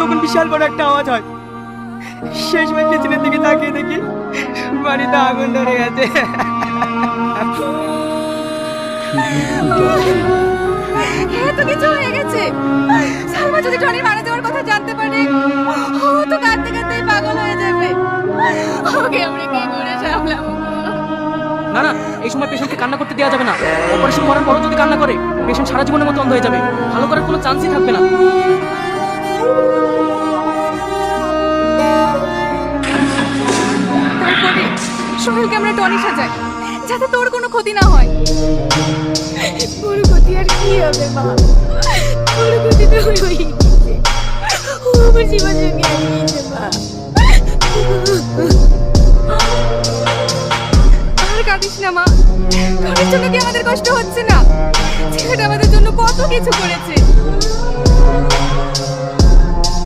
তখন বিশাল বড় একটা আওয়াজ হয়। সেই সময় পেছনের দিকে তাকিয়ে দেখি বাড়িতে আগুন ধরে গেছে। এত কিছু হয়ে গেছে। সালমা যদি টনির মারা যাওয়ার কথা জানতে পারে, ও তো কাঁদতে কাঁদতেই পাগল হয়ে যাবে। ওকে আমরা কি করে সামলাবো? না না, এই সময় পেশেন্টকে কান্না করতে দেওয়া যাবে না। অপারেশন করার পরও যদি কান্না করে, পেশেন্ট সারা জীবনের মতো অন্ধ হয়ে যাবে। ভালো করার কোনো চান্সই থাকবে না। তারপরে সোহেলকে আমরা টনি সাজাই, যাতে তোর কোনো ক্ষতি না হয়। পুরো ক্ষতি আর কি হবে মা? পুরো ক্ষতি তো হয়ে গেছে। ও আমার জীবন জমিয়ে দিয়েছে মা। আর কাঁদিস না মা, টনির জন্য কি আমাদের কষ্ট হচ্ছে না? ছেলেটা আমাদের জন্য কত কিছু করেছে।